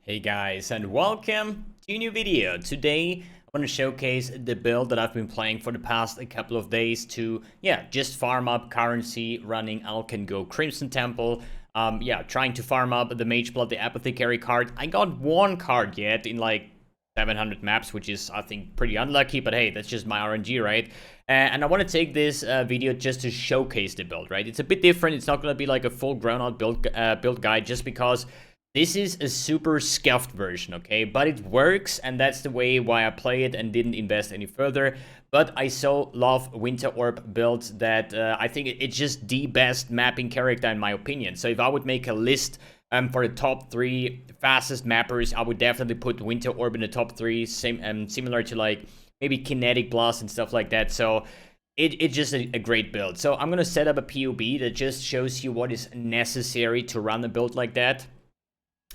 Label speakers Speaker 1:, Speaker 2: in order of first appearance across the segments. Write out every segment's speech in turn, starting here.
Speaker 1: Hey guys, and welcome to a new video. Today I want to showcase the build that I've been playing for the past couple of days to just farm up currency running Alkan Go Crimson Temple. Trying to farm up the Mage Blood, the Apothecary card. I got one card yet in like 700 maps, which is I think pretty unlucky, but hey, that's just my RNG, right? And I want to take this video just to showcase the build, right? It's a bit different. It's not going to be like a full grown out build guide, just because this is a super scuffed version, okay? But it works, and that's the way why I play it and didn't invest any further. But I so love Winter Orb builds that I think it's just the best mapping character in my opinion. So if I would make a list for the top 3 fastest mappers, I would definitely put Winter Orb in the top 3, similar to like maybe Kinetic Blast and stuff like that. So it's just a great build. So I'm going to set up a POB that just shows you what is necessary to run a build like that.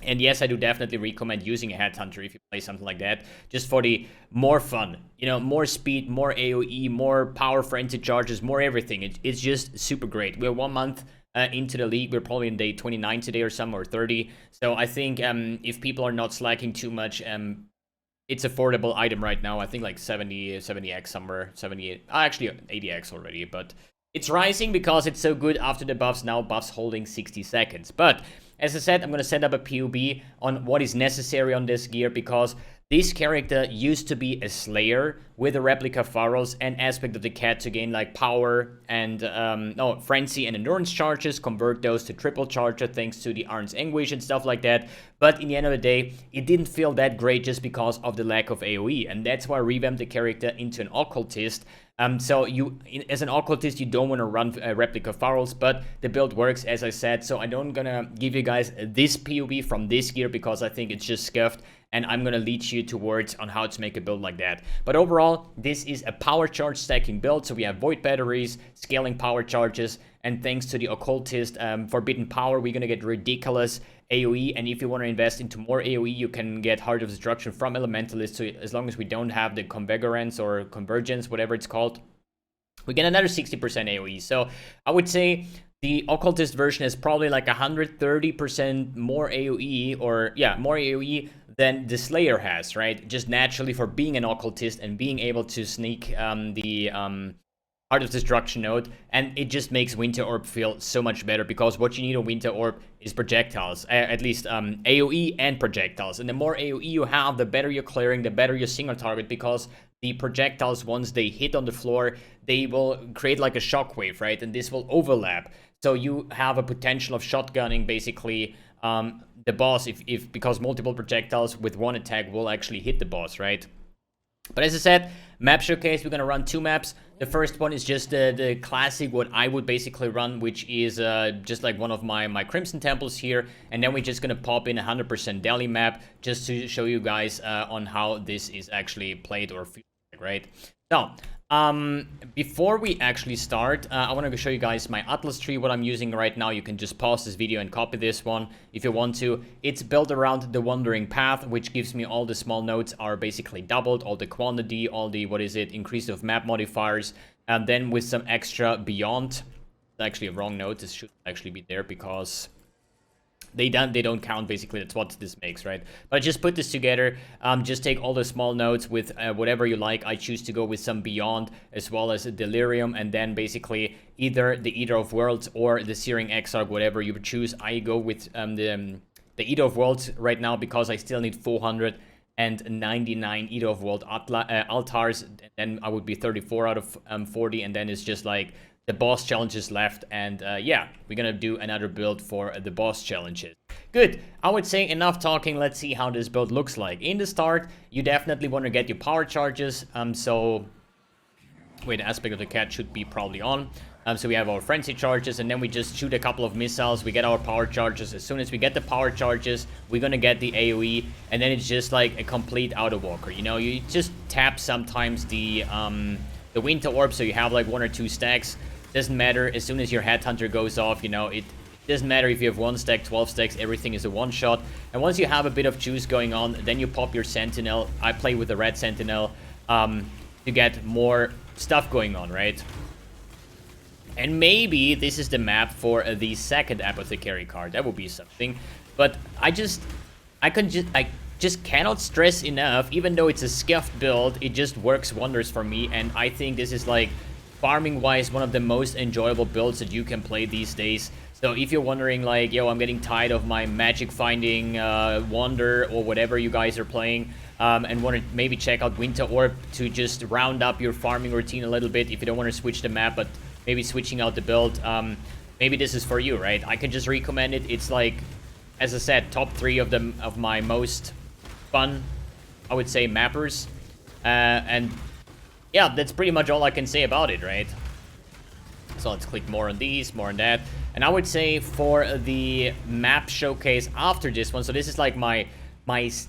Speaker 1: And yes, I do definitely recommend using a Headhunter if you play something like that, just for the more fun, you know, more speed, more AoE, more power for anti-charges, more everything. It's just super great. We're 1 month into the league. We're probably in day 29 today or some, or 30. So I think if people are not slacking too much, it's affordable item right now. I think like 70x somewhere, 78, actually 80x already, but it's rising because it's so good after the buffs. Now buffs holding 60 seconds. But as I said, I'm going to set up a POB on what is necessary on this gear, because this character used to be a Slayer with a replica Pharos and aspect of the cat to gain like power and frenzy and endurance charges, convert those to triple charger thanks to the Arn's Anguish and stuff like that. But in the end of the day, it didn't feel that great just because of the lack of AoE, and that's why I revamped the character into an Occultist. So as an Occultist, you don't want to run replica Pharos, but the build works, as I said. So I don't gonna give you guys this POB from this gear because I think it's just scuffed, and I'm gonna lead you towards on how to make a build like that. But overall, this is a power charge stacking build. So we have void batteries, scaling power charges, and thanks to the Occultist forbidden power, we're gonna get ridiculous AoE. And if you want to invest into more AoE, you can get Heart of Destruction from Elementalist. So as long as we don't have the Convergence or Convergence, whatever it's called, we get another 60% AoE. So I would say the Occultist version is probably like 130% more AoE, or more AoE than the Slayer has, right? Just naturally for being an Occultist and being able to sneak the Heart of Destruction node, and it just makes Winter Orb feel so much better, because what you need on Winter Orb is projectiles, at least AoE and projectiles. And the more AoE you have, the better you're clearing, the better your single target, because the projectiles, once they hit on the floor, they will create like a shockwave, right? And this will overlap. So you have a potential of shotgunning basically the boss, because multiple projectiles with one attack will actually hit the boss, right? But as I said, map showcase, we're going to run 2 maps. The first one is just the classic, what I would basically run, which is just like one of my Crimson Temples here. And then we're just going to pop in 100% Delhi map just to show you guys on how this is actually played or feels like, right? So, before we actually start, I want to show you guys my Atlas tree, what I'm using right now. You can just pause this video and copy this one if you want to. It's built around the Wandering Path, which gives me all the small nodes are basically doubled, all the quantity, all the, increase of map modifiers, and then with some extra beyond. Actually a wrong node, this should actually be there because they don't count, basically. That's what this makes, right? But I just put this together. Just take all the small nodes with whatever you like. I choose to go with some Beyond as well as a Delirium, and then basically either the Eater of Worlds or the Searing Exarch, whatever you choose. I go with the Eater of Worlds right now because I still need 499 Eater of World altars, and then I would be 34 out of 40, and then it's just like the boss challenges left, and we're gonna do another build for the boss challenges. Good, I would say enough talking. Let's see how this build looks like. In the start, you definitely want to get your power charges. Wait, aspect of the cat should be probably on. So we have our frenzy charges, and then we just shoot a couple of missiles. We get our power charges. As soon as we get the power charges, we're gonna get the AoE, and then it's just like a complete auto walker. You know, you just tap sometimes the Winter Orb, so you have like 1 or 2 stacks. Doesn't matter, as soon as your Headhunter goes off, you know, it doesn't matter if you have 1 stack, 12 stacks, everything is a one-shot. And once you have a bit of juice going on, then you pop your Sentinel. I play with the red Sentinel to get more stuff going on, right? And maybe this is the map for the second Apothecary card. That would be something. But I I just cannot stress enough, even though it's a scuffed build, it just works wonders for me, and I think this is like farming wise one of the most enjoyable builds that you can play these days. So if you're wondering like, yo, I'm getting tired of my magic finding wonder or whatever you guys are playing, and want to maybe check out Winter Orb to just round up your farming routine a little bit, if you don't want to switch the map but maybe switching out the build, maybe this is for you, right? I can just recommend it. It's like, as I said, top 3 of my most fun, I would say, mappers, and yeah, that's pretty much all I can say about it, right? So let's click more on these, more on that, and I would say for the map showcase after this one, so this is like my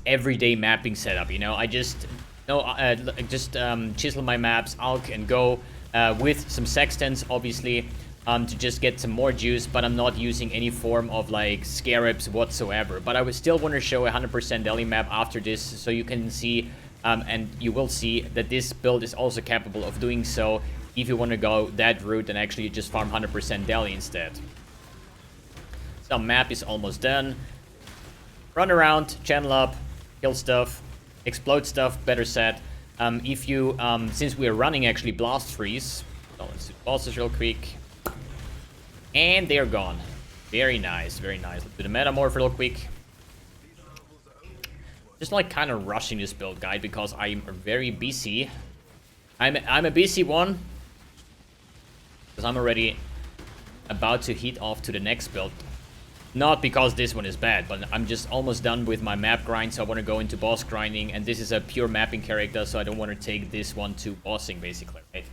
Speaker 1: everyday mapping setup, you know. I just chisel my maps, alk and go with some sextants, obviously, to just get some more juice, but I'm not using any form of like scarabs whatsoever. But I would still want to show a 100% Delhi map after this, so you can see, and you will see that this build is also capable of doing so if you want to go that route and actually just farm 100% Delhi instead. So map is almost done. Run around, channel up, kill stuff, explode stuff, better said. If you, since we're running actually blast freeze, so let's do bosses real quick. And they're gone. Very nice, very nice. Let's do the metamorph real quick. Just like kind of rushing this build guide because I'm very busy. I'm a busy one. Because I'm already about to heat off to the next build. Not because this one is bad, but I'm just almost done with my map grind, so I want to go into boss grinding, and this is a pure mapping character, so I don't want to take this one to bossing, basically, right?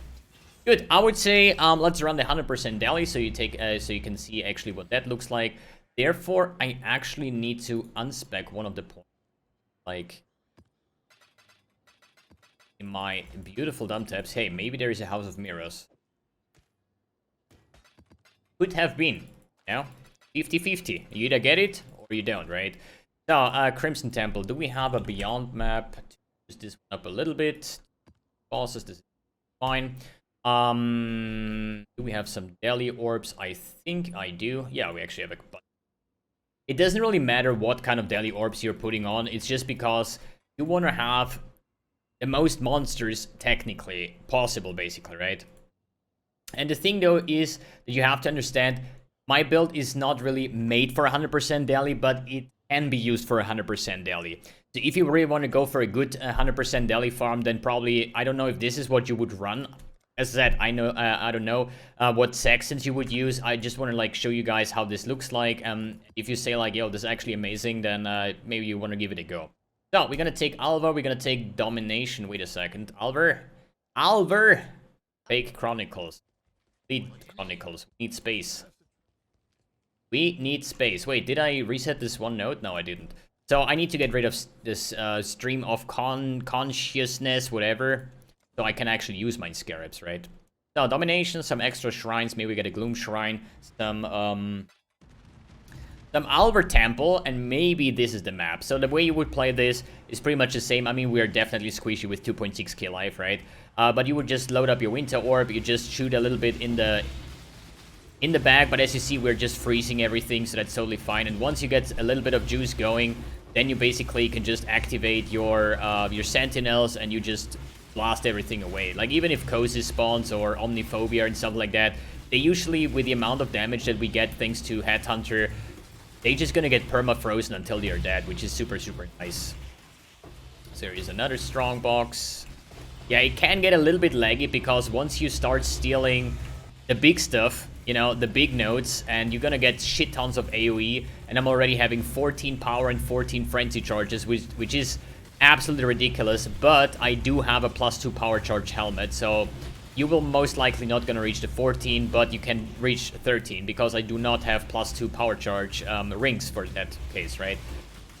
Speaker 1: Good. I would say let's run the 100% Delhi, so you can see actually what that looks like. Therefore, I actually need to unspec one of the points, like in my beautiful dumb tabs. Hey, maybe there is a House of Mirrors. Could have been, you know? 50-50. You either get it or you don't, right? So, Crimson Temple. Do we have a Beyond map? Use this one up a little bit. Bosses, this is fine. Do we have some Delhi orbs? I think I do. Yeah, we actually have a bunch. It doesn't really matter what kind of Delhi orbs you're putting on. It's just because you want to have the most monsters technically possible, basically, right? And the thing, though, is that you have to understand my build is not really made for 100% Delhi, but it can be used for 100% Delhi. So if you really want to go for a good 100% Delhi farm, then probably, I don't know if this is what you would run. As I said, I don't know what sextants you would use. I just want to like show you guys how this looks like. If you say like, yo, this is actually amazing, then maybe you want to give it a go. So we're gonna take Alva, we're gonna take Domination. Wait a second, Alvar, Fake Chronicles, Lead Chronicles. We need space. We need space. Wait, did I reset this one node? No, I didn't. So I need to get rid of this stream of consciousness, whatever, so I can actually use my scarabs, right? So Domination, some extra shrines. Maybe we get a Gloom Shrine, some Alvar Temple, and maybe this is the map. So the way you would play this is pretty much the same. I mean, we are definitely squishy with 2.6k life, right? But you would just load up your Winter Orb. You just shoot a little bit in the bag, but as you see, we're just freezing everything, so that's totally fine. And once you get a little bit of juice going, then you basically can just activate your sentinels, and you just blast everything away. Like, even if Cozy spawns or Omniphobia and stuff like that, they usually, with the amount of damage that we get thanks to Headhunter, they're just gonna get perma-frozen until they're dead, which is super, super nice. So there is another strong box. Yeah, it can get a little bit laggy, because once you start stealing the big stuff, you know, the big nodes, and you're gonna get shit tons of AoE, and I'm already having 14 power and 14 frenzy charges, which is absolutely ridiculous, but I do have a +2 power charge helmet, so you will most likely not gonna reach the 14, but you can reach 13, because I do not have +2 power charge rings for that case, right?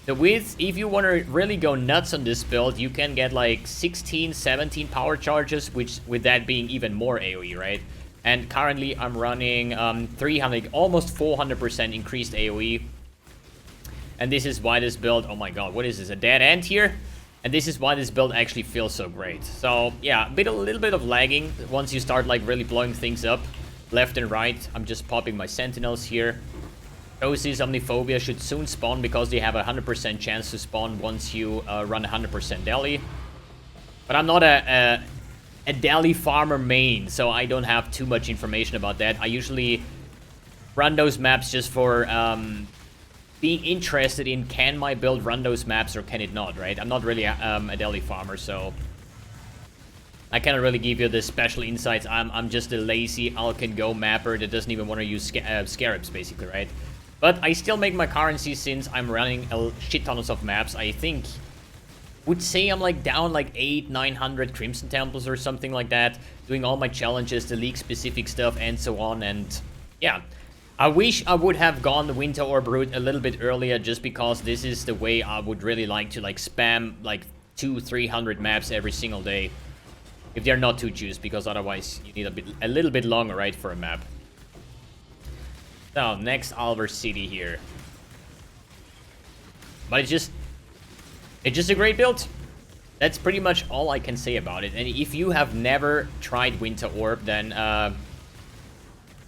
Speaker 1: The width, if you want to really go nuts on this build, you can get like 16, 17 power charges, which with that being even more AoE, right? And currently I'm running 300, almost 400% increased AoE. And this is why this build, oh my god, what is this, a dead end here? And this is why this build actually feels so great. So yeah, a little bit of lagging once you start like really blowing things up left and right. I'm just popping my sentinels here. Cozy's Omniphobia should soon spawn because they have a 100% chance to spawn once you run 100% Deli. But I'm not a Deli farmer main, so I don't have too much information about that. I usually run those maps just for being interested in, can my build run those maps or can it not, right? I'm not really a Deli farmer, so I cannot really give you the special insights. I'm just a lazy Alcan Go mapper that doesn't even want to use scarabs, basically, right? But I still make my currency since I'm running a shit tons of maps. I think, would say I'm like down like 800-900 Crimson Temples or something like that, doing all my challenges, the league specific stuff and so on. And yeah, I wish I would have gone the Winter Orb route a little bit earlier, just because this is the way I would really like to like spam like 200-300 maps every single day, if they're not too juiced, because otherwise you need a little bit longer, right, for a map. So next Alver City here, but it's just a great build. That's pretty much all I can say about it. And if you have never tried Winter Orb, then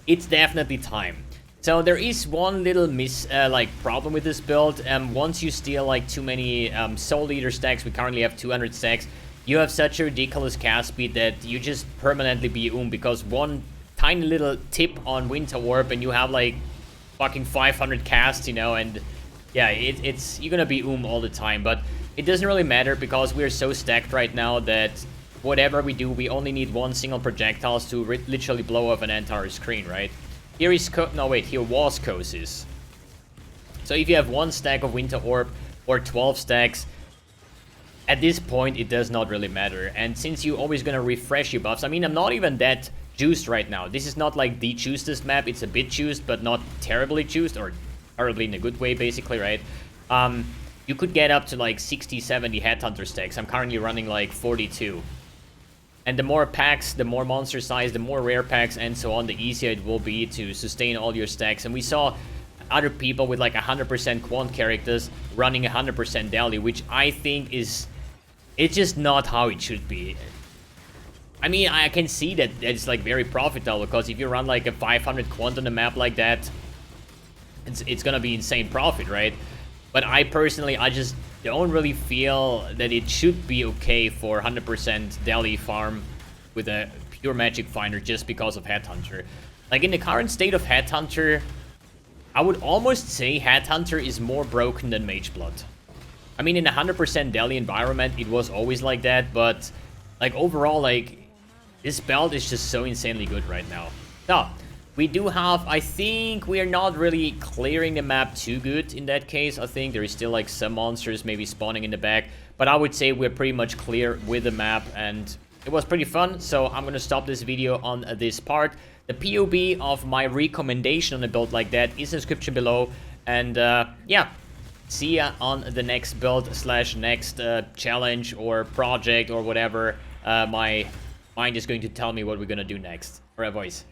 Speaker 1: it's definitely time. So there is one little problem with this build. Once you steal like too many Soul Eater stacks, we currently have 200 stacks, you have such a ridiculous cast speed that you just permanently be because one tiny little tip on Winter Orb and you have like fucking 500 casts, you know, and yeah, you're gonna be all the time. But it doesn't really matter because we're so stacked right now that whatever we do, we only need one single projectile to literally blow up an entire screen, right? Here is here was Cozy's. So if you have one stack of Winter Orb or 12 stacks, at this point it does not really matter. And since you're always gonna refresh your buffs, I mean, I'm not even that juiced right now. This is not like the juicedest map. It's a bit juiced, but not terribly juiced, or terribly in a good way, basically, right? You could get up to like 60-70 Headhunter stacks. I'm currently running like 42. And the more packs, the more monster size, the more rare packs, and so on, the easier it will be to sustain all your stacks. And we saw other people with like 100% quant characters running 100% Deli, which I think it's just not how it should be. I mean, I can see that it's like very profitable, because if you run like a 500 quant on a map like that, it's gonna be insane profit, right? But I personally, I just don't really feel that it should be okay for 100% Deli farm with a pure magic finder just because of Headhunter. Like in the current state of Headhunter, I would almost say Headhunter is more broken than Mageblood. I mean, in a 100% Deli environment, it was always like that, but like overall, like this belt is just so insanely good right now. So, we do have, I think we are not really clearing the map too good in that case. I think there is still like some monsters maybe spawning in the back, but I would say we're pretty much clear with the map, and it was pretty fun. So I'm gonna stop this video on this part. The POV of my recommendation on a build like that is in the description below, and yeah, see ya on the next build / next challenge or project or whatever. My mind is going to tell me what we're gonna do next. Alright, boys.